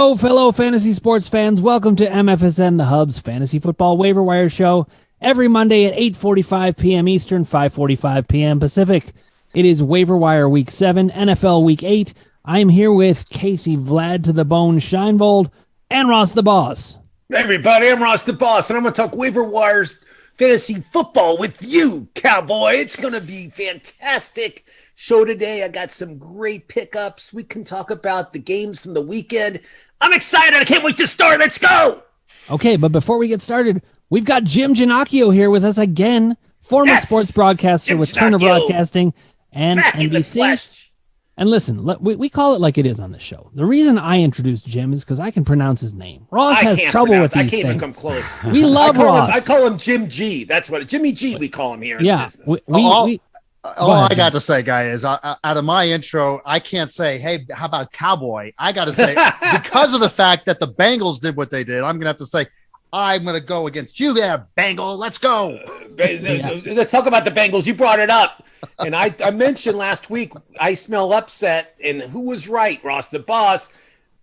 Hello, fellow fantasy sports fans. Welcome to MFSN, the Hub's Fantasy Football Waiver Wire Show. Every Monday at 8:45 p.m. Eastern, 5:45 p.m. Pacific. It is Waiver Wire Week 7, NFL Week 8. I am here with Casey Vlad to the Bone Scheinvold and Ross the Boss. Hey everybody, I'm Ross the Boss, and I'm going to talk Waiver Wires Fantasy Football with you, cowboy. It's going to be fantastic show today. I got some great pickups. We can talk about the games from the weekend. I'm excited. I can't wait to start. Let's go. Okay, but before we get started, we've got Jim Ginocchio here with us again, former sports broadcaster Jim with Turner Ginocchio. Broadcasting and Back in the NBC. flesh. And listen, we call it like it is on the show. The reason I introduced Jim is because I can pronounce his name. Ross has trouble with these I can't even things. come close. We love Ross. I call him Jim G. That's what Jimmy G we call him here in Yeah, business. All I got to say, guy, is out of my intro, I can't say, hey, how about cowboy? I got to say, because of the fact that the Bengals did what they did, I'm going to have to say, I'm going to go against you there, Bengal. Let's go. Let's talk about the Bengals. You brought it up. And I mentioned last week, I smell upset. And who was right? Ross the Boss.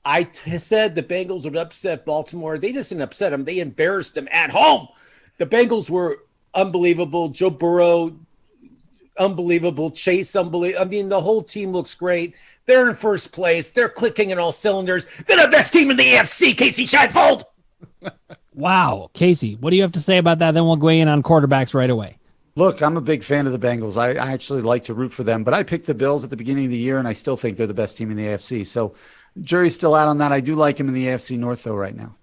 I said the Bengals would upset Baltimore. They just didn't upset them. They embarrassed them at home. The Bengals were unbelievable. Joe Burrow, unbelievable. Chase, unbelievable. I mean, the whole team looks great. They're in first place. They're clicking in all cylinders. They're the best team in the AFC, Casey Scheinfold. Wow, Casey, what do you have to say about that? Then we'll go in on quarterbacks right away. Look, I'm a big fan of the Bengals. I actually like to root for them, but I picked the Bills at the beginning of the year, and I still think they're the best team in the AFC. So jury's still out on that. I do like them in the AFC North, though, right now.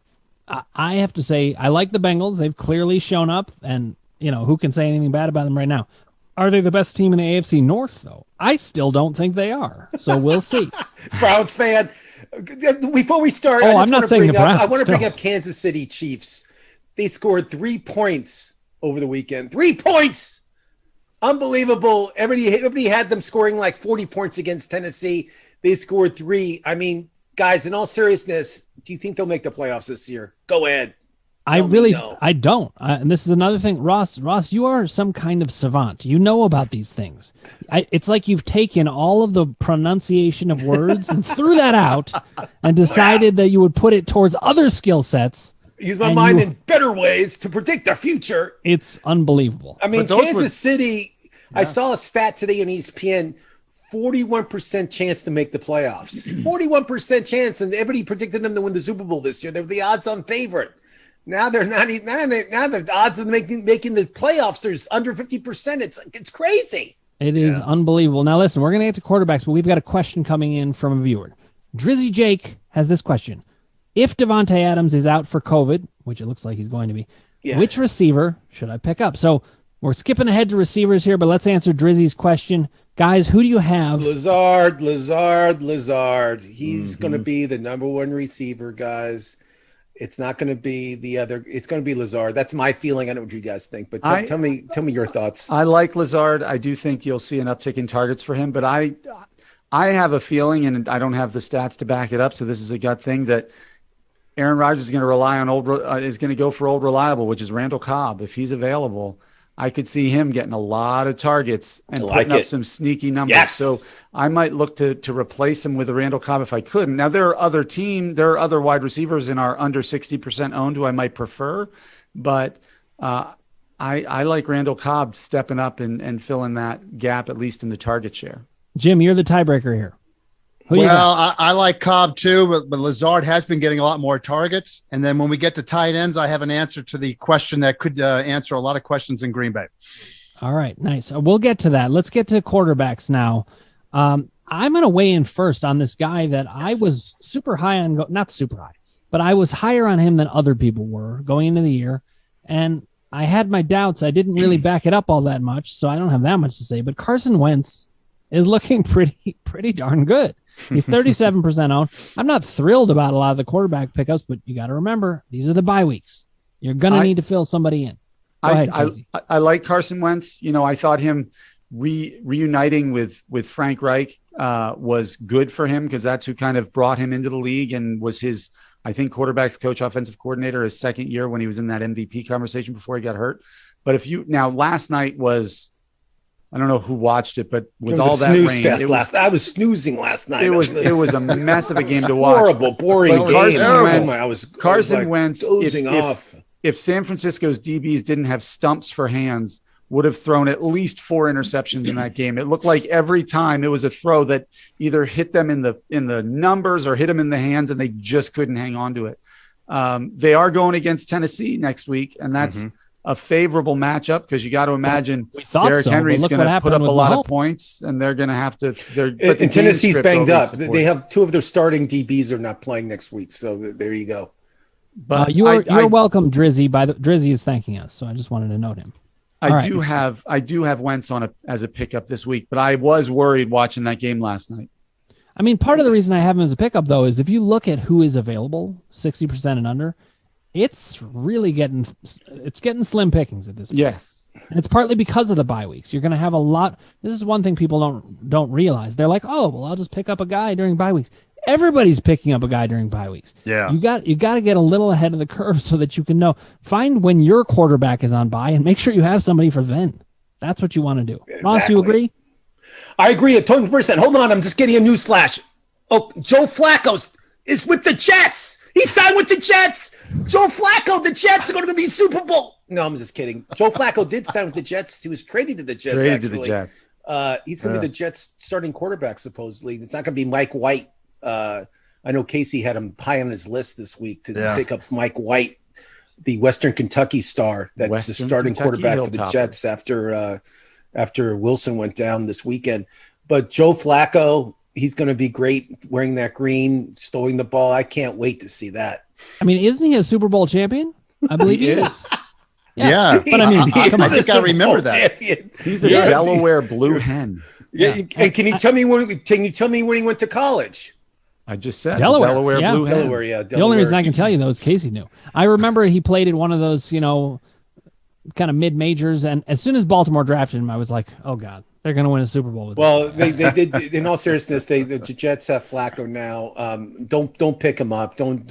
I have to say, I like the Bengals. They've clearly shown up, and, you know, who can say anything bad about them right now? Are they the best team in the AFC North, though? I still don't think they are, so we'll see. Browns fan. Before we start, I want to bring up Kansas City Chiefs. They scored 3 points over the weekend. 3 points! Unbelievable. Everybody had them scoring like 40 points against Tennessee. They scored 3. I mean, guys, in all seriousness, do you think they'll make the playoffs this year? Go ahead. I don't. And this is another thing. Ross, you are some kind of savant. You know about these things. It's like you've taken all of the pronunciation of words and threw that out and decided that you would put it towards other skill sets. Use my mind in better ways to predict the future. It's unbelievable. I mean, Kansas City, I saw a stat today on ESPN, 41% chance to make the playoffs. 41% chance, and everybody predicted them to win the Super Bowl this year. They were the odds-on favorite. Now they're not. Now the odds of making the playoffs there's under 50%. It's crazy. It is unbelievable. Now listen, we're gonna get to quarterbacks, but we've got a question coming in from a viewer. Drizzy Jake has this question: if Devontae Adams is out for COVID, which it looks like he's going to be, which receiver should I pick up? So we're skipping ahead to receivers here, but let's answer Drizzy's question, guys. Who do you have? Lazard. He's going to be the number one receiver, guys. It's not going to be the other. It's going to be Lazard. That's my feeling. I don't know what you guys think, but tell me your thoughts. I like Lazard. I do think you'll see an uptick in targets for him, but I have a feeling, and I don't have the stats to back it up, so this is a gut thing, that Aaron Rodgers is going to rely on is going to go for old reliable, which is Randall Cobb. If he's available, I could see him getting a lot of targets and putting up some sneaky numbers. Yes. So I might look to replace him with a Randall Cobb if I could. Now, there are other wide receivers in our under 60% owned who I might prefer, but I like Randall Cobb stepping up and filling that gap, at least in the target share. Jim, you're the tiebreaker here. I like Cobb too, but Lazard has been getting a lot more targets. And then when we get to tight ends, I have an answer to the question that could answer a lot of questions in Green Bay. All right, nice. We'll get to that. Let's get to quarterbacks now. I'm going to weigh in first on this guy that I was super high on, not super high, but I was higher on him than other people were going into the year. And I had my doubts. I didn't really back it up all that much, so I don't have that much to say. But Carson Wentz is looking pretty darn good. He's 37% owned. I'm not thrilled about a lot of the quarterback pickups, but you got to remember, these are the bye weeks. You're going to need to fill somebody in. I like Carson Wentz. You know, I thought him reuniting with Frank Reich was good for him, because that's who kind of brought him into the league and was his, I think, quarterbacks coach, offensive coordinator, his second year when he was in that MVP conversation before he got hurt. But last night was I don't know who watched it, but with It was all a that snooze rain, fest I was snoozing last night. it was a mess of a game to watch. Horrible, boring But game. Carson Wentz, dozing off. if San Francisco's DBs didn't have stumps for hands, would have thrown at least 4 interceptions in that game. It looked like every time it was a throw that either hit them in the numbers or hit them in the hands, and they just couldn't hang on to it. They are going against Tennessee next week, and that's a favorable matchup because you got to imagine Derrick Henry's going to put up a lot of points, and they're going to have to. And Tennessee's banged up. They have 2 of their starting DBs are not playing next week, so there you go. But you're welcome, Drizzy. Drizzy is thanking us, so I just wanted to note him. I do have Wentz as a pickup this week, but I was worried watching that game last night. I mean, part of the reason I have him as a pickup, though, is if you look at who is available, 60% and under, it's really getting slim pickings at this point. Yes. And it's partly because of the bye weeks. You're going to have a lot. This is one thing people don't realize. They're like, oh, well, I'll just pick up a guy during bye weeks. Everybody's picking up a guy during bye weeks. Yeah. You got to get a little ahead of the curve so that you can know. Find when your quarterback is on bye and make sure you have somebody for then. That's what you want to do. Exactly. Ross, do you agree? I agree 100%. Hold on, I'm just getting a news flash. Oh, Joe Flacco is with the Jets. He signed with the Jets. Joe Flacco, the Jets are going to be Super Bowl. No, I'm just kidding. Joe Flacco did sign with the Jets. He was traded to the Jets. He's going to be the Jets starting quarterback, supposedly. It's not going to be Mike White. I know Casey had him high on his list this week to pick up Mike White, the Western Kentucky star that's the starting quarterback for the Jets after Wilson went down this weekend. But Joe Flacco, he's going to be great wearing that green, throwing the ball. I can't wait to see that. I mean, isn't he a Super Bowl champion? I believe he is. Yeah. But I mean, I think I remember that. Champion. He's a Delaware Blue Hen. Yeah. And can you tell me when he went to college? I just said Delaware Blue Hens. Delaware, yeah. The only reason I can tell you, though, is Casey knew. I remember he played in one of those, kind of mid-majors, and as soon as Baltimore drafted him, I was like, oh, God, they're going to win a Super Bowl with him. They did. In all seriousness, the Jets have Flacco now. Don't pick him up. Don't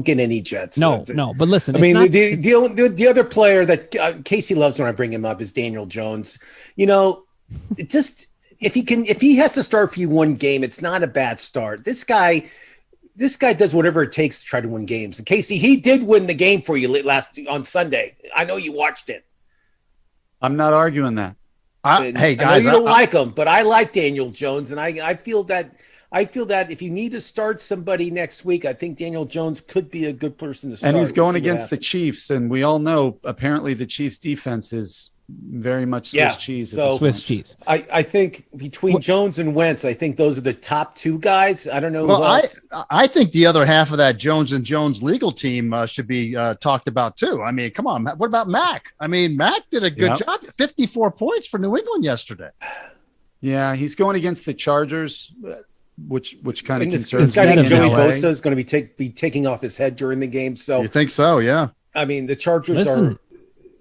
get any Jets. No. But listen, I mean, the other player that Casey loves when I bring him up is Daniel Jones. If he has to start for you one game, it's not a bad start. This guy does whatever it takes to try to win games. And Casey, he did win the game for you on Sunday. I know you watched it. I'm not arguing that. Hey guys, I know you don't like him, but I like Daniel Jones, and I feel that if you need to start somebody next week, I think Daniel Jones could be a good person to start. And he's going against the Chiefs, and we all know apparently the Chiefs' defense is very much Swiss cheese. Swiss cheese. I think between Jones and Wentz, I think those are the top 2 guys. I don't know. Well, who else. I think the other half of that Jones and Jones legal team should be talked about too. I mean, come on. What about Mac? I mean, Mac did a good job. 54 points for New England yesterday. Yeah, he's going against the Chargers, which kind of concerns this guy me. named Joey Bosa is going to be taking off his head during the game. So you think so? Yeah. I mean, the Chargers are.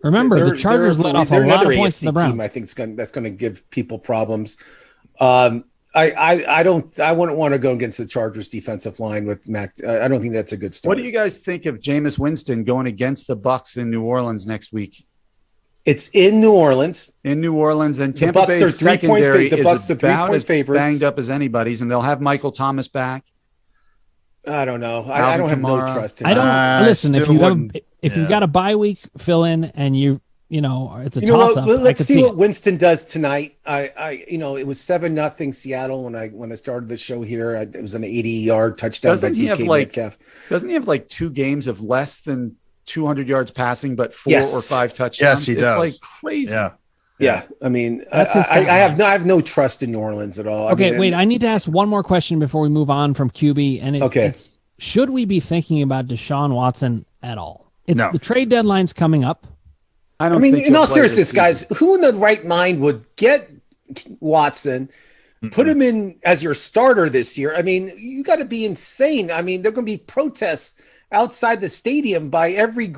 Remember, the Chargers let off a lot of points to the Browns. Team, I think that's going to give people problems. I wouldn't want to go against the Chargers defensive line with Mac. I don't think that's a good start. What do you guys think of Jameis Winston going against the Bucs in New Orleans next week? It's in New Orleans. And Tampa Bay's secondary is about as favorites. Banged up as anybody's, and they'll have Michael Thomas back. I don't know. I don't have no trust in him. Listen, if you've got a bye week fill in and it's a toss up. Let's see what Winston does tonight. It was 7-0 Seattle when I started the show here. It was an 80-yard touchdown. Doesn't he have like 2 games of less than 200 yards passing, but 4 or 5 touchdowns? Yes, he does. It's like crazy. Yeah. I mean, I have no trust in New Orleans at all. I need to ask one more question before we move on from QB. And it's should we be thinking about Deshaun Watson at all? The trade deadline's coming up. In all seriousness, guys, who in the right mind would get Watson, put him in as your starter this year? I mean, you got to be insane. I mean, there are going to be protests outside the stadium by every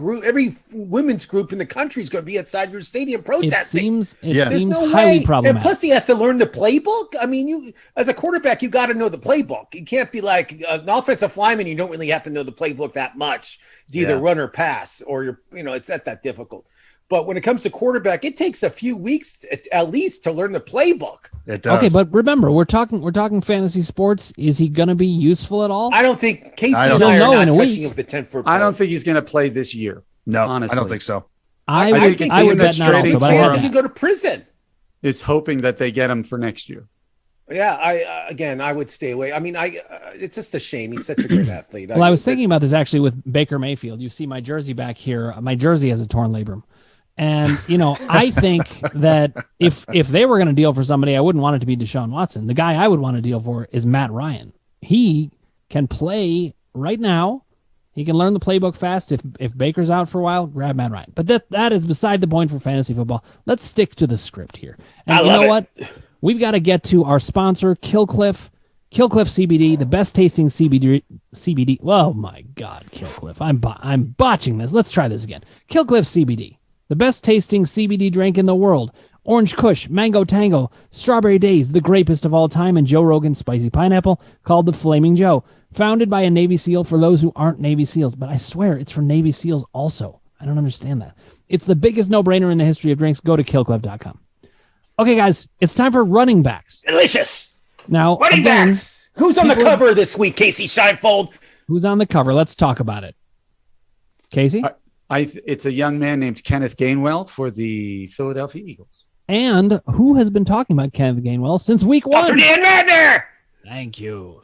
women's group in the country is going to be outside your stadium protesting. It seems highly problematic. And plus, he has to learn the playbook. I mean, you as a quarterback, you got to know the playbook. You can't be like an offensive lineman. You don't really have to know the playbook that much. It's either run or pass, or it's not that difficult. But when it comes to quarterback, it takes a few weeks at least to learn the playbook. It does. Okay, but remember, we're talking fantasy sports. Is he going to be useful at all? I don't think Casey I and don't I know are in not a touching week. of the 10-foot. I don't think he's going to play this year. No, honestly. I don't think so. I think would team bet that's not also, trading but I for have Chance him. he that. could go to prison. Is hoping that they get him for next year. Yeah, I would stay away. I mean, it's just a shame. He's such a great athlete. Well, I was thinking about this actually with Baker Mayfield. You see my jersey back here. My jersey has a torn labrum. And, I think that if they were going to deal for somebody, I wouldn't want it to be Deshaun Watson. The guy I would want to deal for is Matt Ryan. He can play right now. He can learn the playbook fast. If Baker's out for a while, grab Matt Ryan. But that is beside the point for fantasy football. Let's stick to the script here. And you know what? We've got to get to our sponsor, Killcliff. Killcliff CBD, the best tasting CBD. Oh my God, Killcliff. I'm botching this. Let's try this again. Killcliff CBD, the best tasting CBD drink in the world. Orange Kush, Mango Tango, Strawberry Days, the grapest of all time, and Joe Rogan's Spicy Pineapple, called the Flaming Joe. Founded by a Navy SEAL for those who aren't Navy SEALs, but I swear it's for Navy SEALs also. I don't understand that. It's the biggest no-brainer in the history of drinks. Go to killcliff.com. Okay, guys, it's time for running backs. Delicious. Now, Running again, backs. Who's on the cover this week, Casey Scheinfold? Who's on the cover? Let's talk about it. Casey? It's a young man named Kenneth Gainwell for the Philadelphia Eagles. And who has been talking about Kenneth Gainwell since week one? Dr. Dan Radner. Thank you.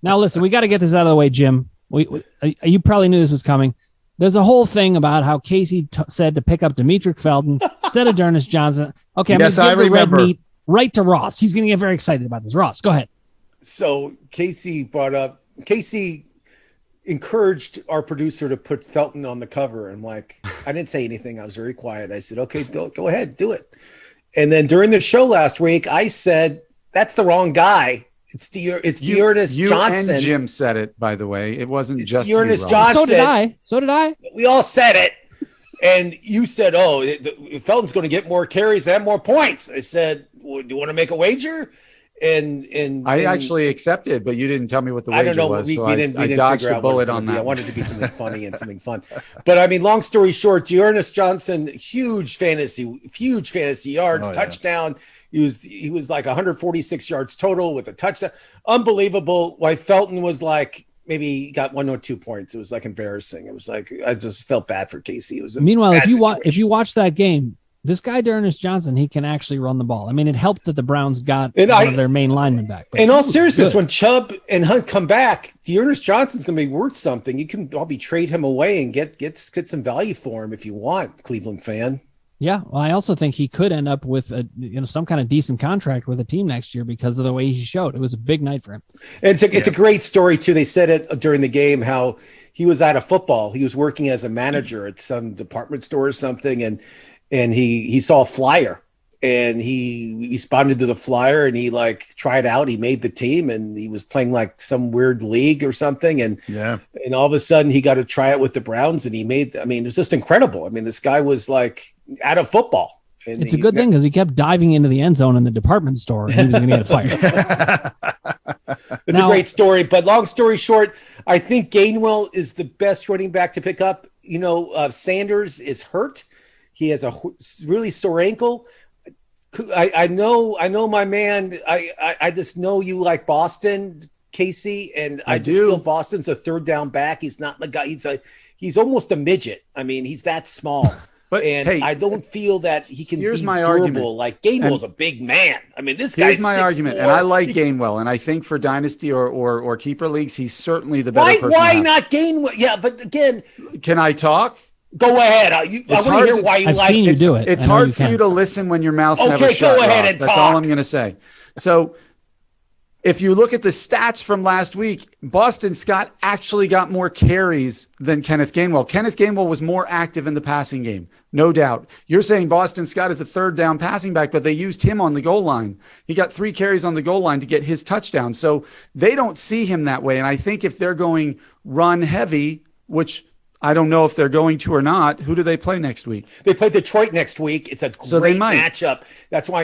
Now, listen, we got to get this out of the way, Jim. You probably knew this was coming. There's a whole thing about how Casey said to pick up Demetric Felton instead of D'Ernest Johnson. Okay, I'm going to give the red meat right to Ross. He's going to get very excited about this. Ross, go ahead. So Casey encouraged our producer to put Felton on the cover. And I didn't say anything. I was very quiet. I said, okay, go ahead, do it. And then during the show last week, I said, that's the wrong guy. It's D'Ernest Johnson. And Jim said it, by the way. It wasn't just D'Ernest you, Johnson. So did I. We all said it. And you said, Felton's going to get more carries and more points. I said, well, do you want to make a wager? And I actually accepted, but you didn't tell me what the wager was. I don't know. We didn't dodged a bullet on that. I wanted to be something funny and something fun. But I mean, long story short, D'Ernest Johnson, huge fantasy yards, touchdown. Yeah. He was like 146 yards total with a touchdown. Unbelievable. Why Felton was maybe he got 1 or 2 points. It was embarrassing. It was I just felt bad for Casey. It was meanwhile, if you watch that game, this guy, D'Ernest Johnson, he can actually run the ball. I mean, it helped that the Browns got one of their main linemen back. In all seriousness, when Chubb and Hunt come back, D'Ernest Johnson's going to be worth something. You can probably trade him away and get some value for him if you want, Cleveland fan. Yeah, well, I also think he could end up with some kind of decent contract with a team next year because of the way he showed. It was a big night for him. And it's a great story too. They said it during the game how he was out of football. He was working as a manager at some department store or something, and he saw a flyer and he responded to the flyer and he tried out. He made the team and he was playing some weird league or something. And all of a sudden he got to try out with the Browns and it was just incredible. I mean, this guy was out of football. And it's a good thing because he kept diving into the end zone in the department store and he was going to get fired. It's a great story, but long story short, I think Gainwell is the best running back to pick up. Sanders is hurt. He has a really sore ankle. I know my man. I just know you like Boston, Casey, and I just feel Boston's a third down back. He's not the guy. He's almost a midget. I mean, he's that small. But I don't feel that he can be my durable. Argument. Gainwell's a big man. I mean, this guy's here's my argument, and I like Gainwell, and I think for dynasty or keeper leagues, he's certainly the better person. Why not Gainwell? Yeah, but again, can I talk? Go ahead. I want to hear why you I've like seen you do it. It's hard for you to listen when your mouth's never shut. Okay, go ahead and talk. That's all I'm going to say. So if you look at the stats from last week, Boston Scott actually got more carries than Kenneth Gainwell. Kenneth Gainwell was more active in the passing game, no doubt. You're saying Boston Scott is a third down passing back, but they used him on the goal line. He got 3 carries on the goal line to get his touchdown. So they don't see him that way. And I think if they're going run heavy, which I don't know if they're going to or not. Who do they play next week? They play Detroit next week. It's a great matchup. That's why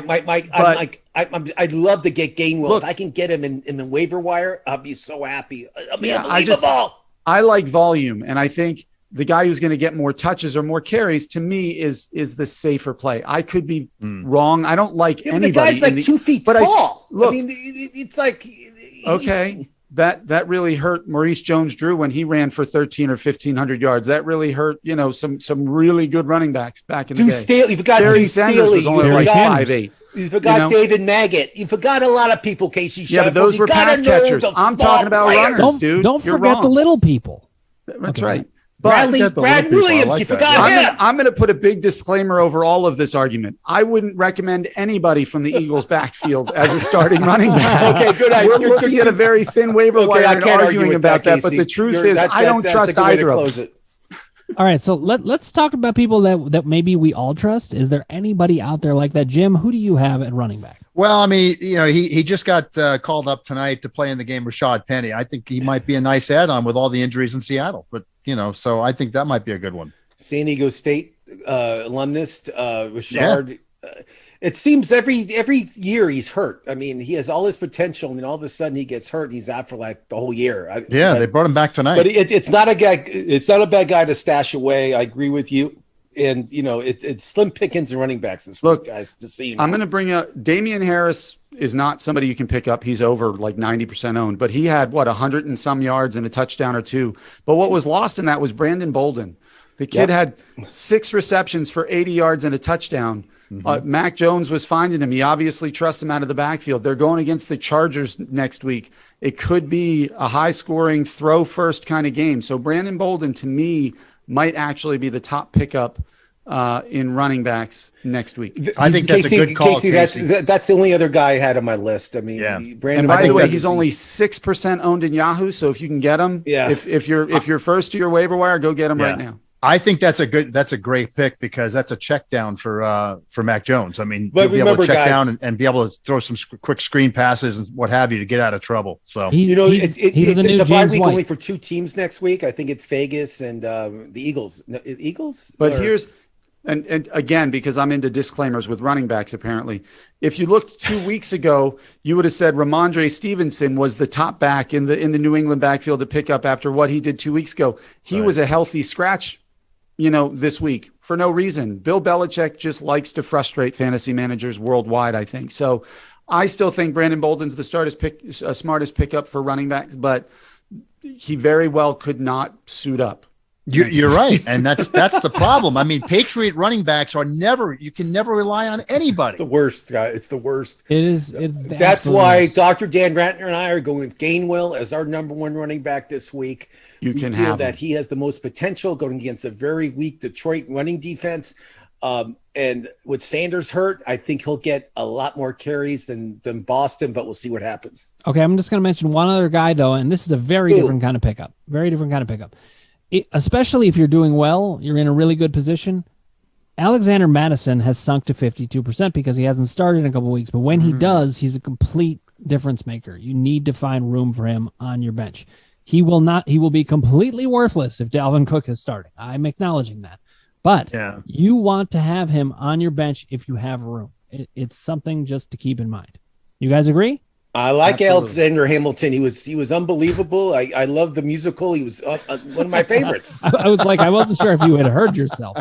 I'd love to get Gainwell. If I can get him in the waiver wire, I'll be so happy. Unbelievable. I like volume, and I think the guy who's going to get more touches or more carries, to me, is the safer play. I could be wrong. I don't like anybody. The guy's like 2 feet tall. I mean, it's like okay. That really hurt Maurice Jones-Drew when he ran for 1,300 or 1,500 yards. That really hurt, some really good running backs back in the day. You forgot Barry Deuce Sanders Staley. was only like 5'8". You forgot David Maggott. You forgot a lot of people, Casey Sheffield. Yeah, but those were pass catchers. I'm talking about runners, dude. Don't forget the little people. That's right. Brad Williams, you forgot him. I'm going to put a big disclaimer over all of this argument. I wouldn't recommend anybody from the Eagles' backfield as a starting running back. Okay, good. We're looking at a very thin waiver wire and arguing about that, but the truth is I don't trust either of them. All right, so let's talk about people that maybe we all trust. Is there anybody out there like that? Jim, who do you have at running back? Well, I mean, he just got called up tonight to play in the game with Rashad Penny. I think he might be a nice add-on with all the injuries in Seattle, but so I think that might be a good one. San Diego State alumnus, Rashard. Yeah. It seems every year he's hurt. I mean, he has all his potential, and then all of a sudden he gets hurt, and he's out for like the whole year. They brought him back tonight. But it's not a guy. It's not a bad guy to stash away. I agree with you. And it's slim pickings and running backs this week, guys. Just so you know. I'm going to bring up Damian Harris. Is not somebody you can pick up. He's over like 90% owned, but he had 100 and some yards and a touchdown or two. But what was lost in that was Brandon Bolden. The kid had 6 receptions for 80 yards and a touchdown. Mac Jones was finding him. He obviously trusts him out of the backfield. They're going against the Chargers next week. It could be a high scoring throw first kind of game. So Brandon Bolden to me might actually be the top pickup in running backs next week. I think that's a good call. Casey. That's the only other guy I had on my list. I mean, Brandon. And by the way, he's only 6% owned in Yahoo. So if you can get him, if you're first to your waiver wire, go get him right now. I think that's a great pick because that's a check down for Mac Jones. I mean, but you'll be able to check down and be able to throw some quick screen passes and what have you to get out of trouble. So it's a bye week only for 2 teams next week. I think it's Vegas and the Eagles. Eagles. But here's and again, because I'm into disclaimers with running backs, apparently, if you looked 2 weeks ago, you would have said Ramondre Stevenson was the top back in the New England backfield to pick up after what he did 2 weeks ago. He was a healthy scratch. This week for no reason. Bill Belichick just likes to frustrate fantasy managers worldwide, I think. So I still think Brandon Bolden's the smartest pickup for running backs, but he very well could not suit up. You're right. And that's the problem. I mean, Patriot running backs you can never rely on anybody. It's the worst, guy. It's the worst. It is. That's why Dr. Dan Ratner and I are going with Gainwell as our number 1 running back this week. We feel that he has the most potential going against a very weak Detroit running defense. And with Sanders hurt, I think he'll get a lot more carries than Boston, but we'll see what happens. Okay, I'm just going to mention one other guy, though, and this is a very different kind of pickup. Very different kind of pickup. Especially if you're doing well, you're in a really good position. Alexander Madison has sunk to 52% because he hasn't started in a couple of weeks. But when he does, he's a complete difference maker. You need to find room for him on your bench. He will be completely worthless if Dalvin Cook is starting. I'm acknowledging that. But you want to have him on your bench if you have room. It's something just to keep in mind. You guys agree? I like Alexander Hamilton. He was unbelievable. I love the musical. He was one of my favorites. I was like, I wasn't sure if you had heard yourself.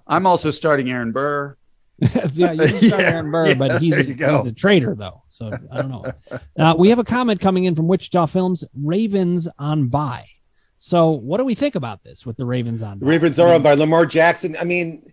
I'm also starting Aaron Burr. You can start Aaron Burr, but he's a traitor, though. So I don't know. We have a comment coming in from Wichita Films, Ravens on bye. So what do we think about this with the Ravens on bye? The Ravens are on by Lamar Jackson. I mean,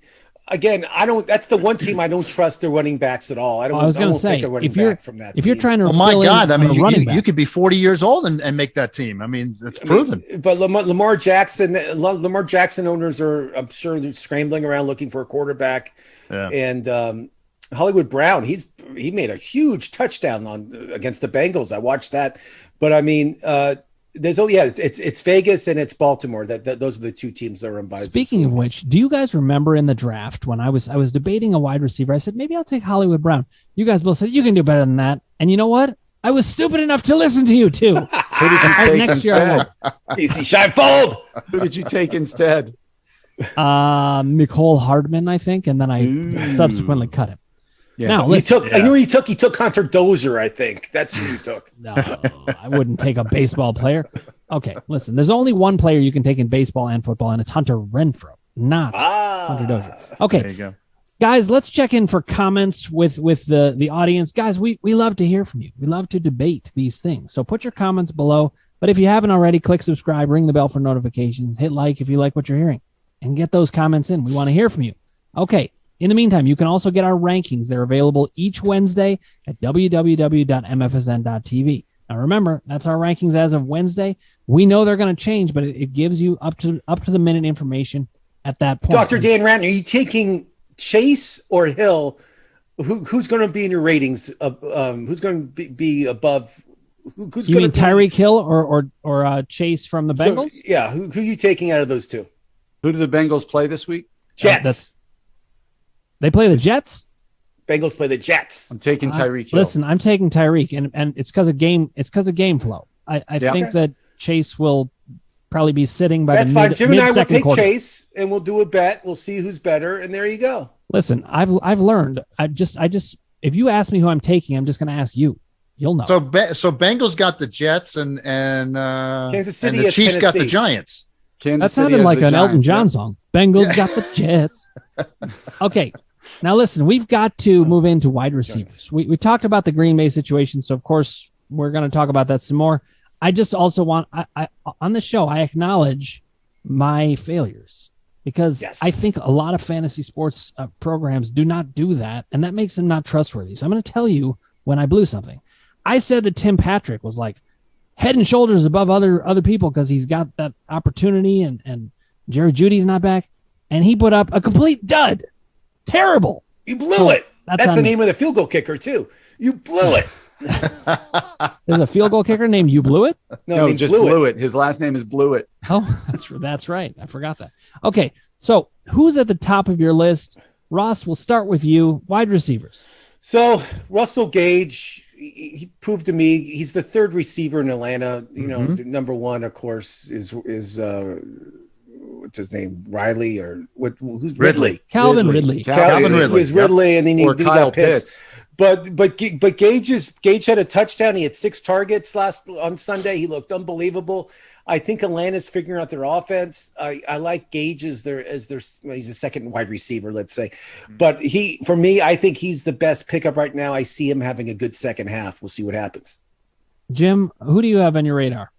again, that's the one team I don't trust their running backs at all. I was going to say, if you're trying to, you could be 40 years old and make that team. I mean, that's proven. But Lamar Jackson owners are, I'm sure, they're scrambling around looking for a quarterback. Yeah. And Hollywood Brown, he made a huge touchdown against the Bengals. I watched that, but I mean, it's Vegas and it's Baltimore. Those are the 2 teams that are on bye. Speaking of which, do you guys remember in the draft when I was debating a wide receiver? I said maybe I'll take Hollywood Brown. You guys both said you can do better than that. And you know what? I was stupid enough to listen to you too. Who did you take instead? Easy Scheinfeld. Who did you take instead? Nicole Hardman, I think, and then I subsequently cut him. Yeah. Now, I knew he took Hunter Dozier, I think. That's who he took. No, I wouldn't take a baseball player. Okay, listen. There's only one player you can take in baseball and football, and it's Hunter Renfrow, not Hunter Dozier. Okay, There you go. guys, let's check in for comments with the audience. Guys, we love to hear from you. We love to debate these things. So put your comments below. But if you haven't already, click subscribe, ring the bell for notifications, hit like if you like what you're hearing, and get those comments in. We want to hear from you. Okay. In the meantime, you can also get our rankings. They're available each Wednesday at www.mfsn.tv. Now, remember, that's our rankings as of Wednesday. We know they're going to change, but it gives you up to the minute information at that point. Dr. Dan Ratner, are you taking Chase or Hill? Who's going to be in your ratings? Who's going to be above? Who's you going mean to Tyreek Hill or Chase from the Bengals? So, yeah, who are you taking out of those two? Who do the Bengals play this week? Jets. They play the Jets? Bengals play the Jets. I'm taking Tyreek Hill. Listen, I'm taking Tyreek, and it's because of game. It's because of game flow. I think that Chase will probably be sitting by That's the fine. Jim and I will take quarter. Chase, and we'll do a bet. We'll see who's better, and there you go. Listen, I've learned. I just if you ask me who I'm taking, I'm just going to ask you. You'll know. So Bengals got the Jets, and Kansas City and the has Chiefs got the Tennessee. Giants. That sounded like an Elton John song. Bengals got the Jets. Okay. Now, listen, we've got to move into wide receivers. We talked about the Green Bay situation, so, of course, we're going to talk about that some more. I just also want I on the show, I acknowledge my failures because I think a lot of fantasy sports programs do not do that, and that makes them not trustworthy. So I'm going to tell you when I blew something. I said that Tim Patrick was like head and shoulders above other people because he's got that opportunity, and Jerry Jeudy's not back, and he put up a complete dud. Terrible. You blew it. That's the me. name of the field goal kicker, too. You blew it. There's a field goal kicker named You Blew It? No, just blew it. His last name is Blewett. Oh, that's right. I forgot that. Okay, so who's at the top of your list? Ross, we'll start with you. Wide receivers. So Russell Gage, he proved to me he's the third receiver in Atlanta. You know, number one, of course, is what's his name? Riley or who's Ridley? Calvin Ridley. Calvin Ridley. It was Ridley, and then he got Pitts. But Gage had a touchdown. He had 6 targets on Sunday. He looked unbelievable. I think Atlanta's figuring out their offense. I like Gage as their he's a second wide receiver, let's say. But for me, I think he's the best pickup right now. I see him having a good second half. We'll see what happens. Jim, who do you have on your radar?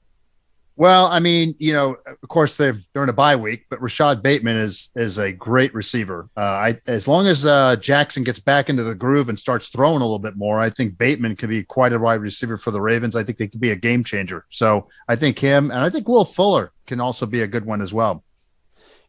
Well, I mean, of course they're in a bye week, but Rashad Bateman is a great receiver. As long as Jackson gets back into the groove and starts throwing a little bit more, I think Bateman could be quite a wide receiver for the Ravens. I think they could be a game changer. So I think him, and I think Will Fuller can also be a good one as well.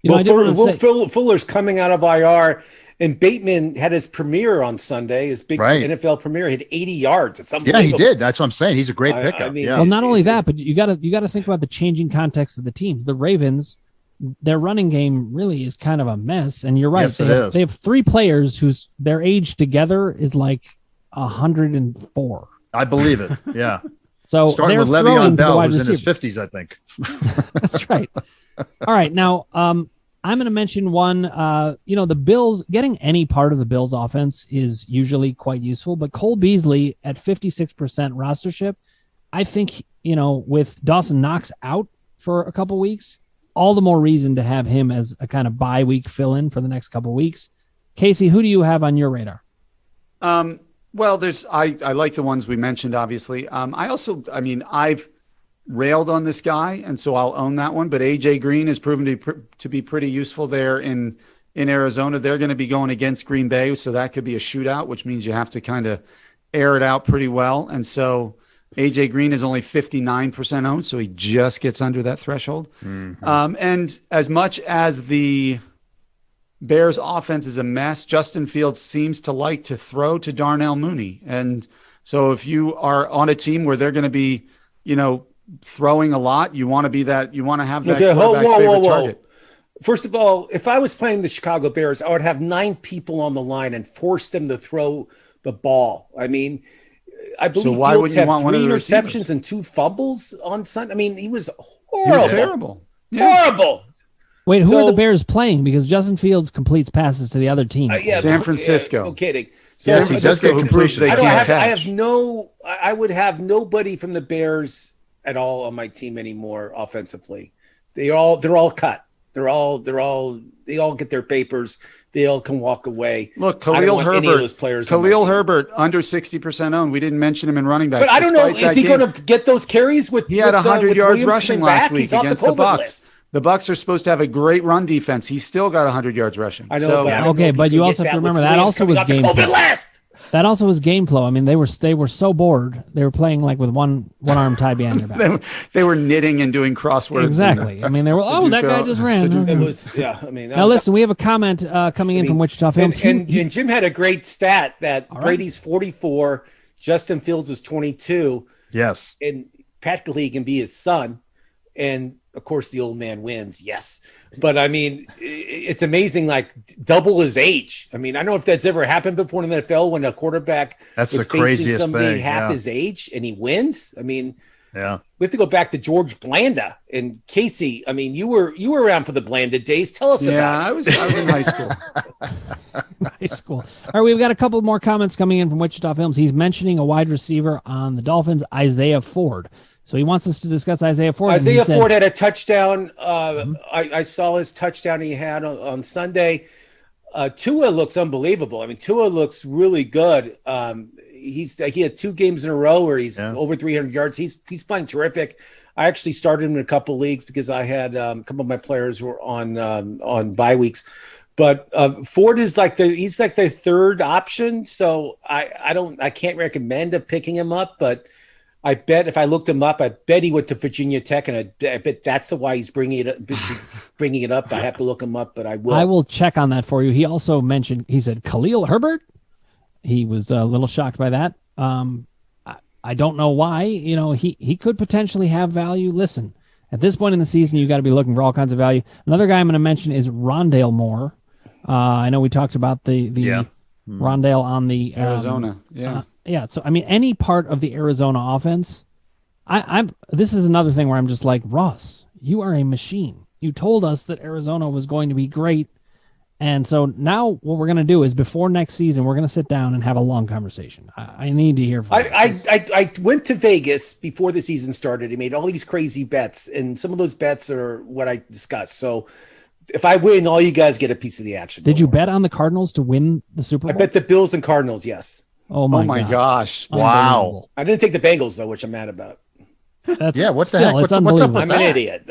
Fuller's coming out of IR, and Bateman had his premiere on Sunday, his big NFL premiere. He had 80 yards. It's unbelievable. Yeah, he did. That's what I'm saying. He's a great pickup. Well, not only that, but you got to think about the changing context of the teams. The Ravens, their running game really is kind of a mess. And you're right. Yes, they have 3 players whose their age together is like 104. I believe it. Yeah. So starting with Le'Veon Bell, who's in his 50s, I think. That's right. All right. Now, I'm going to mention one. The Bills, getting any part of the Bills offense is usually quite useful, but Cole Beasley at 56% rostership, I think, with Dawson Knox out for a couple weeks, all the more reason to have him as a kind of bye week fill-in for the next couple weeks. Casey, who do you have on your radar? Well, I like the ones we mentioned, obviously. I've railed on this guy, and so I'll own that one. But AJ Green has proven to be pretty useful there in Arizona. They're going to be going against Green Bay, so that could be a shootout, which means you have to kind of air it out pretty well. And so AJ Green is only 59% owned, so he just gets under that threshold. Mm-hmm. And as much as the Bears offense is a mess, Justin Fields seems to like to throw to Darnell Mooney. And so if you are on a team where they're going to be, throwing a lot, you want to be that. You want to have that quarterback's favorite target. First of all, if I was playing the Chicago Bears, I would have 9 people on the line and force them to throw the ball. I mean, I believe Fields had 3 interceptions and 2 fumbles on Sunday. I mean, he was horrible. He was terrible. Yeah. Horrible. Wait, who are the Bears playing? Because Justin Fields completes passes to the other team. San Francisco. No kidding. So yes, he does get completion. I would have nobody from the Bears at all on my team anymore offensively. They're all cut. They all get their papers. They all can walk away. Look, Khalil Herbert under 60% owned. We didn't mention him in running back. But I don't know. Is he going to get those carries with? He had 100 yards Williams rushing last week against the Bucs. List. The Bucs are supposed to have a great run defense. He still got 100 yards rushing. I know. But you also have to remember that also was game flow. That also was game flow. I mean, they were so bored. They were playing like with one arm tied behind their back. they were knitting and doing crosswords. Exactly. I mean, they were. That guy just ran. It was. Yeah. I mean. Now listen, we have a comment coming in from Wichita Films. And Jim had a great stat that Brady's 44, Justin Fields is 22. Yes. And practically he can be his son, and of course the old man wins. Yes. But I mean, it's amazing, like double his age. I mean, I don't know if that's ever happened before in the NFL when a quarterback is the craziest somebody thing. half his age and he wins. I mean, we have to go back to George Blanda and Casey. I mean, you were around for the Blanda days. Tell us about it. Yeah, I was in high school. High school. All right, we've got a couple more comments coming in from Wichita Films. He's mentioning a wide receiver on the Dolphins, Isaiah Ford. So he wants us to discuss Isaiah Ford. Isaiah Ford had a touchdown. I saw his touchdown he had on Sunday. Tua looks unbelievable. I mean, Tua looks really good. He had 2 games in a row where he's over 300 yards. He's playing terrific. I actually started him in a couple leagues because I had a couple of my players who were on bye weeks. But Ford is he's like the third option. So I can't recommend picking him up, but I bet if I looked him up, I bet he went to Virginia Tech, and I bet that's why he's bringing it up. I have to look him up, but I will. I will check on that for you. He also mentioned, he said Khalil Herbert. He was a little shocked by that. I don't know why. You know, he could potentially have value. Listen, at this point in the season, you got to be looking for all kinds of value. Another guy I'm going to mention is Rondale Moore. I know we talked about the Rondale on the Arizona. Yeah, so I mean, any part of the Arizona offense, this is another thing where I'm just like, Ross, you are a machine. You told us that Arizona was going to be great, and so now what we're going to do is before next season, we're going to sit down and have a long conversation. I need to hear from you. I went to Vegas before the season started. I made all these crazy bets, and some of those bets are what I discussed. So if I win, all you guys get a piece of the action. Did you bet on the Cardinals to win the Super Bowl? I bet the Bills and Cardinals, yes. Oh my gosh! Wow! I didn't take the Bengals though, which I'm mad about. What the heck? What's up with I'm an idiot.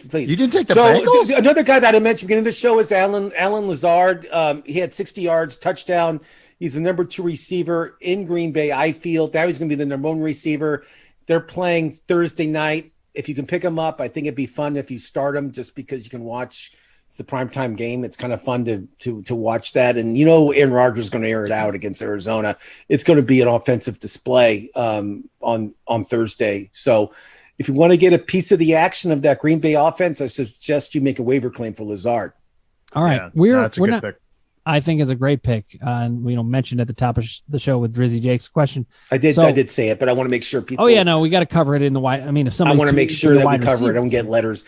Please, you didn't take the Bengals. Another guy that I mentioned beginning of the show is Alan Lazard. He had 60 yards, touchdown. He's the number 2 receiver in Green Bay. I feel now he's going to be the number 1 receiver. They're playing Thursday night. If you can pick him up, I think it'd be fun if you start him just because you can watch. It's the primetime game. It's kind of fun to watch that. And, Aaron Rodgers is going to air it out against Arizona. It's going to be an offensive display on Thursday. So if you want to get a piece of the action of that Green Bay offense, I suggest you make a waiver claim for Lazard. All right. That's a good pick. I think it's a great pick. And we mentioned at the top of the show with Drizzy Jake's question. I did say it, but I want to make sure people. Oh, yeah, no, we got to cover it in the wide. I mean, if somebody. I want to make sure that we cover it. I don't get letters.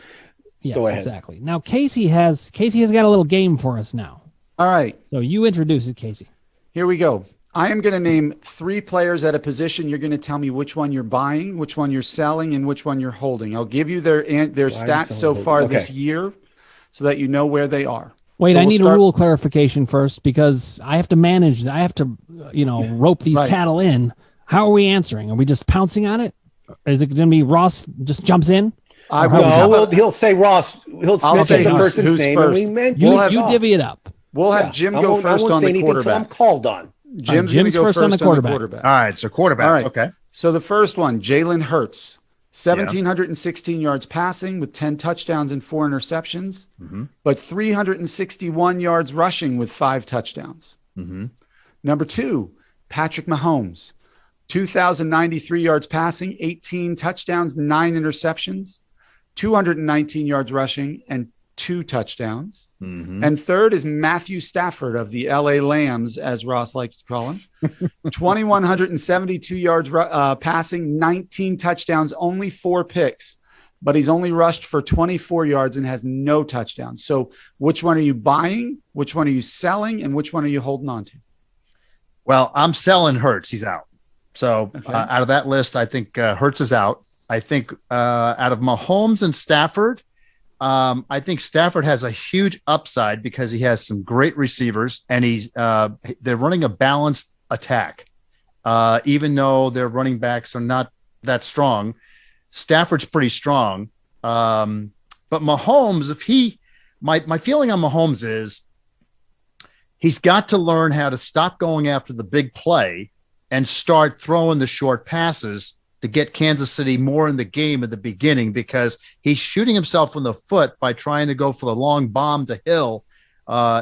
Yes, go ahead. Exactly. Now, Casey has got a little game for us now. All right. So you introduce it, Casey. Here we go. I am going to name 3 players at a position. You're going to tell me which one you're buying, which one you're selling, and which one you're holding. I'll give you their stats so far this year so that you know where they are. Wait, I need a rule clarification first because I have to manage. I have to, rope these cattle in. How are we answering? Are we just pouncing on it? Is it going to be Ross just jumps in? He'll say Ross. He'll mention the person's name. First. You divvy it up. We'll have Jim go first on the quarterback. I'm called on. Jim's going to go first on the quarterback. All right, so quarterback. All right. Okay. So the first one, Jalen Hurts, 1,716 yards passing with 10 touchdowns and 4 interceptions, but 361 yards rushing with 5 touchdowns. Number 2, Patrick Mahomes, 2,093 yards passing, 18 touchdowns, 9 interceptions, 219 yards rushing, and 2 touchdowns. And third is Matthew Stafford of the LA Lambs, as Ross likes to call him. 2,172 yards passing, 19 touchdowns, only 4 picks, but he's only rushed for 24 yards and has no touchdowns. So which one are you buying? Which one are you selling? And which one are you holding on to? Well, I'm selling Hurts. He's out. So out of that list, I think Hurts is out. I think out of Mahomes and Stafford, I think Stafford has a huge upside because he has some great receivers, and they're running a balanced attack. Even though their running backs are not that strong, Stafford's pretty strong. But Mahomes, my feeling on Mahomes is he's got to learn how to stop going after the big play and start throwing the short passes to get Kansas City more in the game at the beginning, because he's shooting himself in the foot by trying to go for the long bomb to Hill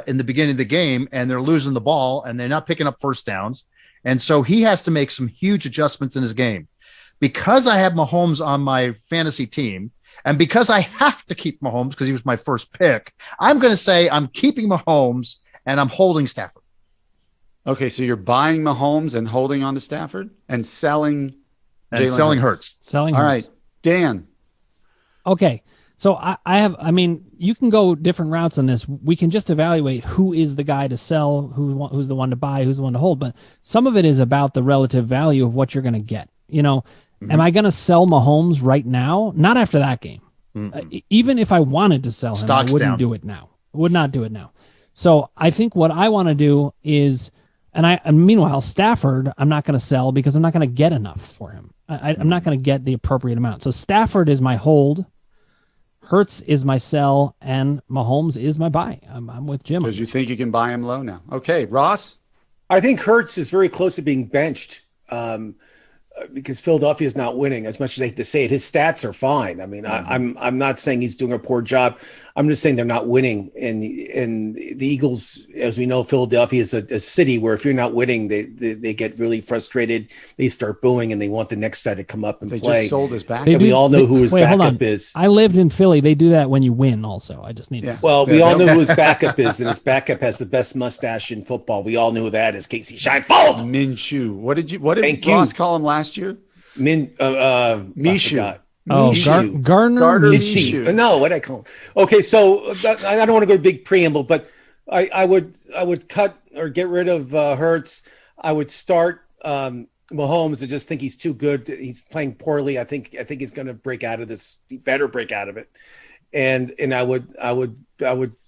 in the beginning of the game, and they're losing the ball and they're not picking up first downs. And so he has to make some huge adjustments in his game. Because I have Mahomes on my fantasy team, and because I have to keep Mahomes because he was my first pick, I'm going to say I'm keeping Mahomes and I'm holding Stafford. Okay, so you're buying Mahomes and holding on to Stafford and selling Hurts. Selling All Hurts. right, Dan. Okay. So I mean, you can go different routes on this. We can just evaluate who is the guy to sell, who's the one to buy, who's the one to hold. But some of it is about the relative value of what you're going to get. Am I going to sell Mahomes right now? Not after that game. Even if I wanted to sell him, Stock's I wouldn't down. do it now. Would not do it now. So I think what I want to do is, and meanwhile, Stafford, I'm not going to sell because I'm not going to get enough for him. I'm not going to get the appropriate amount. So Stafford is my hold. Hurts is my sell, and Mahomes is my buy. I'm with Jim. Because you think you can buy him low now. Okay, Ross? I think Hurts is very close to being benched because Philadelphia is not winning. As much as I hate to say it, his stats are fine. I mean, I'm not saying he's doing a poor job. I'm just saying they're not winning. And the Eagles, as we know, Philadelphia is a city where if you're not winning, they get really frustrated. They start booing and they want the next guy to come up and They play. just sold his back. And we all know who his backup is. I lived in Philly. They do that when you win also. I just need to. Well, we all know who his backup is, and his backup has the best mustache in football. We all know who that is, Casey Scheinfeld. Minshew. What did Ross call him last year? Minshew. Oh, Gardner Minshew. No, what I call him. Okay, so I don't want to go to big preamble, but I would cut or get rid of Hurts. I would start Mahomes. I just think he's too good. He's playing poorly. I think he's going to break out of this. He better break out of it. And I would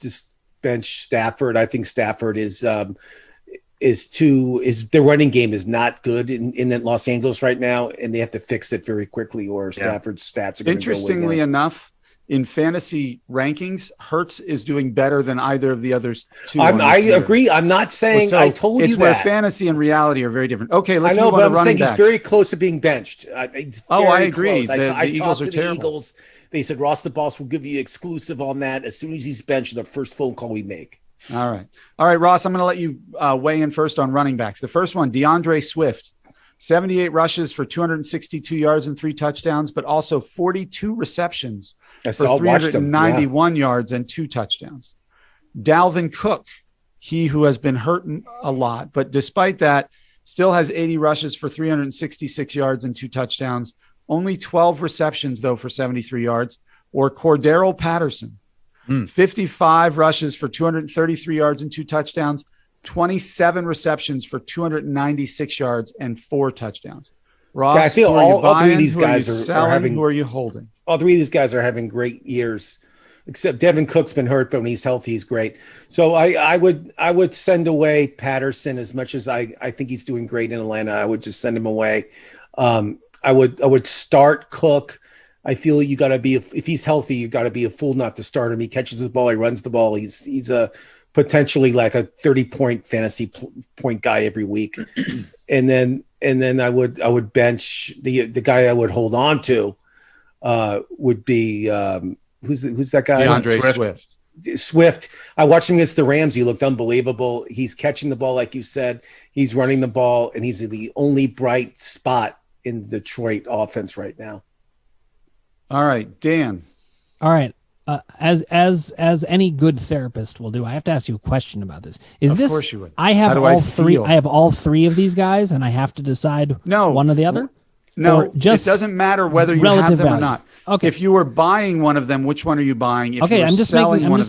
just bench Stafford. I think Stafford is their running game is not good in Los Angeles right now, and they have to fix it very quickly, or Stafford's stats are going to go way Interestingly down. enough, in fantasy rankings, Hurts is doing better than either of the others two. I agree. I'm not saying I told you that. It's where fantasy and reality are very different. Okay, let's move on but to I'm running saying backs. he's very close to being benched. I agree. The Eagles talked are to terrible. the Eagles. They said Ross the boss will give you exclusive on that as soon as he's benched. The first phone call we make. All right, Ross, I'm going to let you weigh in first on running backs. The first one, Deandre Swift, 78 rushes for 262 yards and 3 touchdowns, but also 42 receptions for 391 yards and 2 touchdowns. Dalvin Cook, he who has been hurting a lot, but despite that, still has 80 rushes for 366 yards and 2 touchdowns, only 12 receptions, though, for 73 yards. Or Cordero Patterson, 55 rushes for 233 yards and 2 touchdowns, 27 receptions for 296 yards and 4 touchdowns. Ross, I feel all 3 of these guys are having. Who are you holding? All 3 of these guys are having great years, except Devin Cook's been hurt, but when he's healthy, he's great. So I would send away Patterson as much as I think he's doing great in Atlanta. I would just send him away. I would start Cook. I feel you got to be, if he's healthy, you got to be a fool not to start him. He catches the ball, he runs the ball. He's a potentially like a 30-point fantasy point guy every week. and then I would bench the guy I would hold on to would be who's that guy? DeAndre Swift. I watched him against the Rams. He looked unbelievable. He's catching the ball, like you said. He's running the ball, and he's the only bright spot in Detroit offense right now. All right, Dan. All right. As any good therapist will do, I have to ask you a question about this. Of course you would. I have all three. feel? I have all 3 of these guys, and I have to decide one or the other. No, or just it doesn't matter whether you relative have them value. or not. Okay. If you were buying one of them, which one are you buying? If Okay, I'm just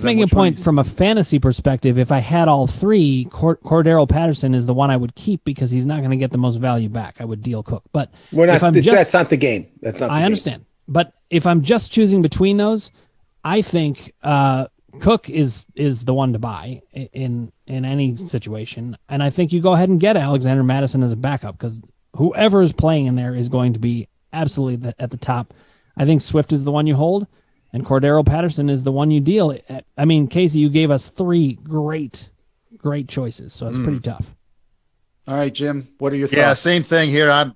making a point from a fantasy perspective. If I had all three, Cordero Patterson is the one I would keep because he's not going to get the most value back. I would deal Cook, but that's not the game. That's not. I understand, but if I'm just choosing between those, I think Cook is the one to buy in any situation, and I think you go ahead and get Alexander Madison as a backup because whoever is playing in there is going to be absolutely at the top. I think Swift is the one you hold, and Cordero Patterson is the one you deal. I mean, Casey, you gave us three great choices, so it's pretty tough. All right, Jim, what are your thoughts? Yeah, same thing here.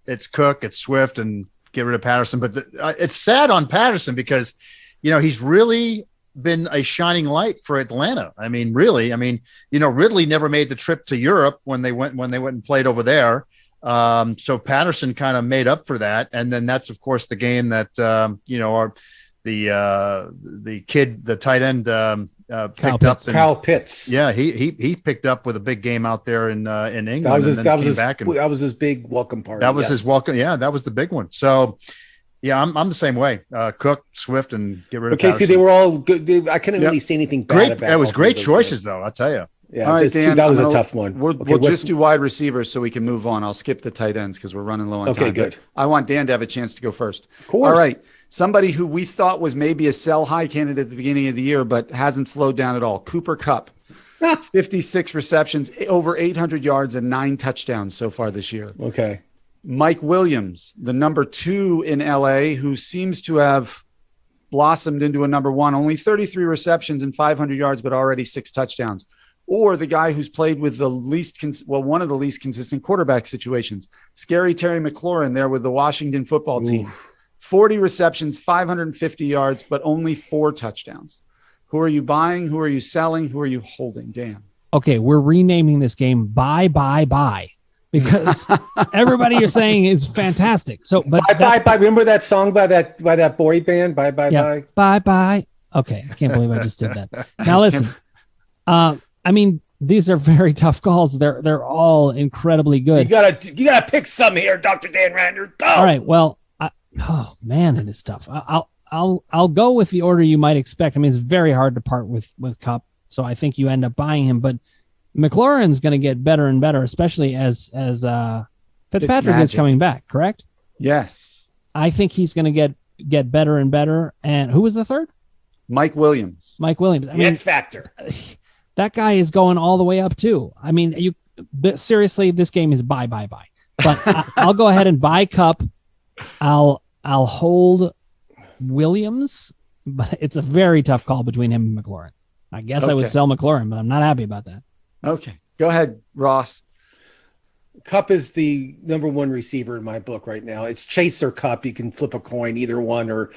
It's Cook, it's Swift, and get rid of Patterson. But it's sad on Patterson because, he's really been a shining light for Atlanta. I mean, really. I mean, Ridley never made the trip to Europe when they went and played over there. So Patterson kind of made up for that. And then that's, of course, the game that, the kid, the tight end, picked up. Kyle Pitts. Yeah. He picked up with a big game out there in England. That was his big welcome party. That was his welcome. Yeah. That was the big one. So yeah, I'm the same way. Cook, Swift, and get rid of Patterson. They were all good. I couldn't really see anything bad about it. It was great choices, though. I'll tell you. Yeah, all right, Dan, that was a tough one. We'll just do wide receivers so we can move on. I'll skip the tight ends because we're running low on time. Okay, good. I want Dan to have a chance to go first. Of course. All right. Somebody who we thought was maybe a sell-high candidate at the beginning of the year but hasn't slowed down at all. Cooper Kupp. 56 receptions, over 800 yards, and 9 touchdowns so far this year. Okay. Mike Williams, the number 2 in L.A., who seems to have blossomed into a number 1. Only 33 receptions and 500 yards, but already 6 touchdowns. Or the guy who's played with the one of the least consistent quarterback situations, Scary Terry McLaurin there with the Washington football team. 40 receptions, 550 yards, but only 4 touchdowns. Who are you buying? Who are you selling? Who are you holding? Dan. Okay, we're renaming this game Bye because everybody you're saying is fantastic. So, but bye. Remember that song by that boy band? Bye. Okay, I can't believe I just did that. Now listen. I mean, these are very tough calls. They're all incredibly good. You gotta pick some here, Dr. Dan Rander. Go. All right. Well, oh man, it is tough. I'll go with the order you might expect. I mean, it's very hard to part with Kupp, so I think you end up buying him. But McLaurin's going to get better and better, especially as Fitzpatrick is coming back. Correct? Yes. I think he's going to get better and better. And who was the third? Mike Williams. I mean, X Factor. That guy is going all the way up too. I mean, seriously, this game is bye. But I'll go ahead and buy Kupp. I'll hold Williams, but it's a very tough call between him and McLaurin. I guess I would sell McLaurin, but I'm not happy about that. Okay, go ahead, Ross. Kupp is the number 1 receiver in my book right now. It's Chase or Kupp. You can flip a coin, either one, or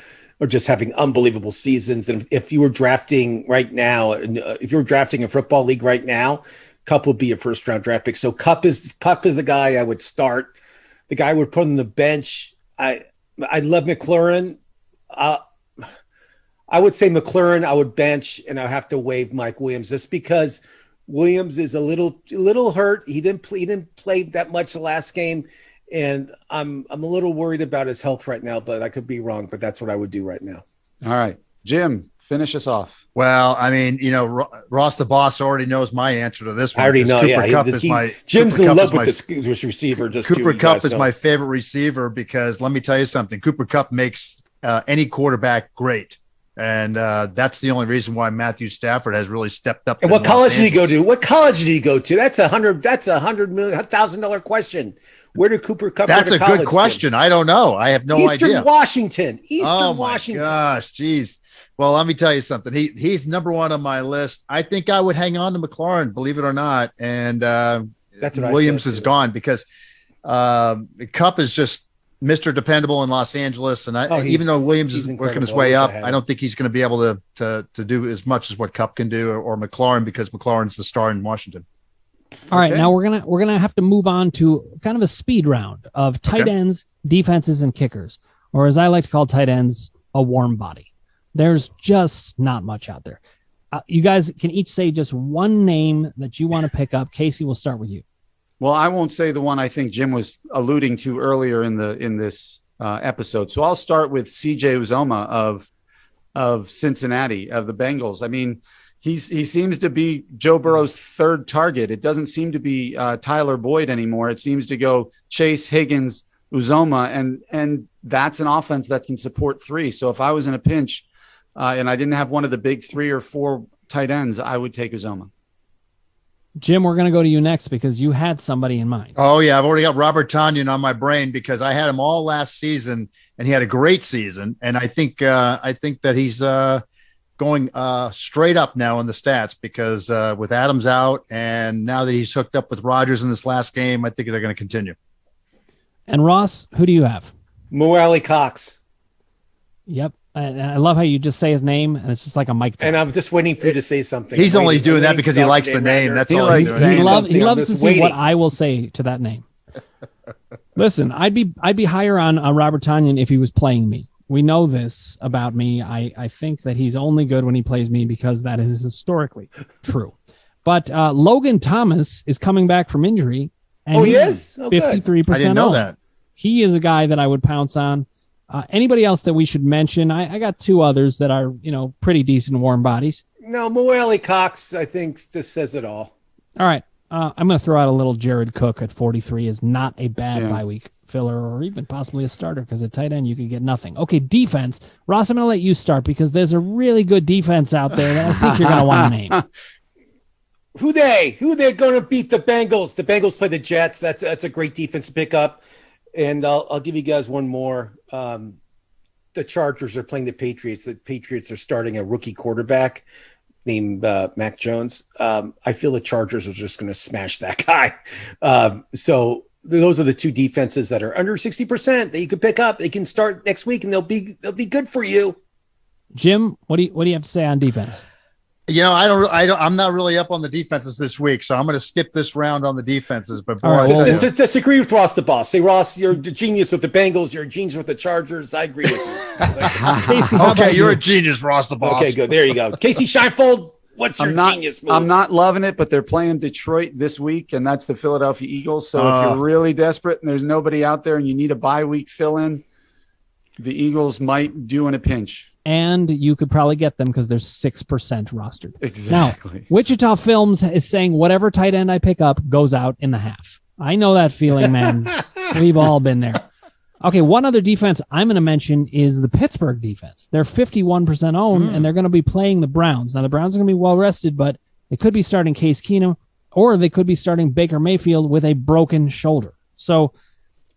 just having unbelievable seasons. And if you were drafting right now, if you were drafting a football league right now, Kupp would be a first-round draft pick. So Kupp is the guy I would start. The guy I would put on the bench. I love McLaurin. I would say McLaurin I would bench, and I have to waive Mike Williams just because Williams is a little hurt. He didn't play that much the last game. And I'm a little worried about his health right now, but I could be wrong. But that's what I would do right now. All right, Jim, finish us off. Well, I mean, Ross the boss already knows my answer to this one. I already know. Jim's in love with this receiver. Cooper Kupp is my favorite receiver because let me tell you something. Cooper Kupp makes any quarterback great. And that's the only reason why Matthew Stafford has really stepped up. And what college did he go to? That's $100,000 question. Where did Cooper Kupp? That's a good question. I don't know. I have no idea. Eastern Washington. Oh my gosh, geez. Well, let me tell you something. He's number 1 on my list. I think I would hang on to McLaurin, believe it or not. And that's what Williams is gone because Kupp is just Mr. Dependable in Los Angeles. And even though Williams is working his way up, I don't think he's going to be able to do as much as what Kupp can do or McLaurin because McLaurin's the star in Washington. All right, now we're gonna have to move on to kind of a speed round of tight ends, defenses, and kickers, or as I like to call tight ends, a warm body. There's just not much out there. You guys can each say just one name that you want to pick up. Casey, we'll start with you. Well, I won't say the one I think Jim was alluding to earlier in this episode. So I'll start with CJ Uzoma of Cincinnati, of the Bengals. I mean, he seems to be Joe Burrow's third target. It doesn't seem to be Tyler Boyd anymore. It seems to go Chase, Higgins, Uzoma, and that's an offense that can support three. So if I was in a pinch and I didn't have one of the big 3 or 4 tight ends, I would take Uzoma. Jim, we're going to go to you next because you had somebody in mind. Oh, yeah. I've already got Robert Tanyan on my brain because I had him all last season, and he had a great season. And I think that he's going straight up now in the stats because with Adams out and now that he's hooked up with Rodgers in this last game, I think they're going to continue. And Ross, who do you have? Mo Alley Cox. Yep. I love how you just say his name, and it's just like a mic drop. And I'm just waiting for you to say something. He's only doing that because he likes the name. That's all he's doing. He loves to see what I will say to that name. Listen, I'd be higher on Robert Tanyan if he was playing me. We know this about me. I think that he's only good when he plays me because that is historically true. But Logan Thomas is coming back from injury. And he is? 53%. I didn't know that. He is a guy that I would pounce on. Anybody else that we should mention? I got 2 others that are, pretty decent warm bodies. No, Mo Alley Cox, I think, this says it all. All right. I'm going to throw out a little Jared Cook at 43 is not a bad bye week filler or even possibly a starter because at tight end you could get nothing. Okay, defense. Ross, I'm going to let you start because there's a really good defense out there that I think you're going to want to name. Who they're going to beat the Bengals? The Bengals play the Jets. That's a great defense to pick up. And I'll give you guys one more. The Chargers are playing the Patriots. The Patriots are starting a rookie quarterback named Mac Jones. I feel the Chargers are just going to smash that guy. So those are the 2 defenses that are under 60% that you could pick up. They can start next week, and they'll be good for you. Jim, what do you have to say on defense? I'm not really up on the defenses this week, so I'm going to skip this round on the defenses. But just disagree with Ross the boss. Say, Ross, you're a genius with the Bengals. You're a genius with the Chargers. I agree with you. Casey, okay, you're a genius, Ross the boss. Okay, good. There you go. Casey Scheinfeld, what's your genius move? I'm not loving it, but they're playing Detroit this week, and that's the Philadelphia Eagles. So if you're really desperate and there's nobody out there and you need a bye week fill-in, the Eagles might do in a pinch. And you could probably get them because they're 6% rostered. Exactly. Now, Wichita Films is saying whatever tight end I pick up goes out in the half. I know that feeling, man. We've all been there. Okay, one other defense I'm going to mention is the Pittsburgh defense. They're 51% owned, and they're going to be playing the Browns. Now, the Browns are going to be well-rested, but they could be starting Case Keenum, or they could be starting Baker Mayfield with a broken shoulder. So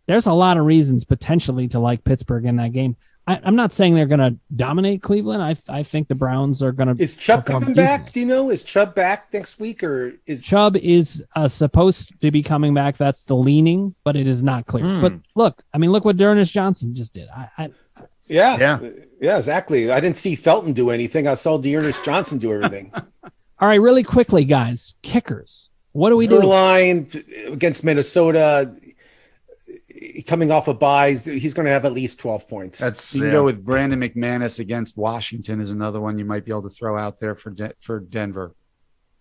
there's a lot of reasons potentially to like Pittsburgh in that game. I'm not saying they're going to dominate Cleveland. I think the Browns are going to. Is Chubb coming back? Do you know? Is Chubb back next week, or is Chubb is supposed to be coming back? That's the leaning, but it is not clear. But look what Dearness Johnson just did. Yeah, exactly. I didn't see Felton do anything. I saw Dearness Johnson do everything. All right, really quickly, guys. Kickers. What do we do? Line against Minnesota. Coming off a bye, he's going to have at least 12 points. You can go with Brandon McManus against Washington is another one you might be able to throw out there for Denver.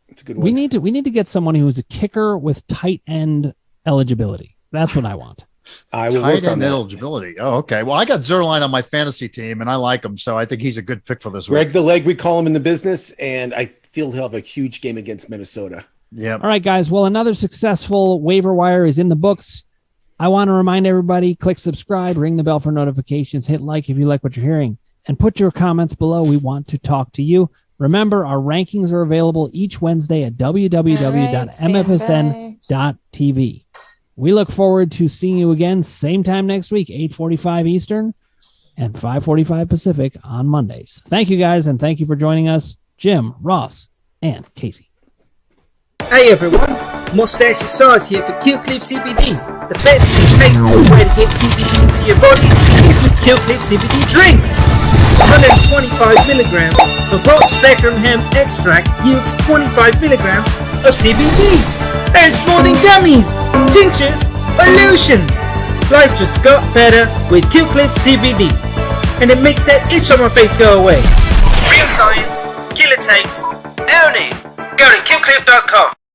It's a good one. We need to get someone who's a kicker with tight end eligibility. That's what I want. I will tight work on end that. eligibility. Oh, okay. Well, I got Zerline on my fantasy team, and I like him, so I think he's a good pick for this week. Greg the Leg, we call him in the business, and I feel he'll have a huge game against Minnesota. Yeah. All right, guys. Well, another successful waiver wire is in the books. I want to remind everybody, click subscribe, ring the bell for notifications, hit like if you like what you're hearing, and put your comments below. We want to talk to you. Remember, our rankings are available each Wednesday at www.mfsn.tv. We look forward to seeing you again, same time next week, 8:45 Eastern and 5:45 Pacific on Mondays. Thank you, guys, and thank you for joining us, Jim, Ross, and Casey. Hey everyone, Mustache Sauce here for Killcliff CBD. The best and tastiest way to get CBD into your body is with Killcliff CBD drinks. 125 milligrams of broad spectrum hemp extract yields 25 milligrams of CBD. And it's more than gummies, tinctures, or lotions. Life just got better with Killcliff CBD. And it makes that itch on my face go away. Real science, killer taste, own it. Go to killcliff.com.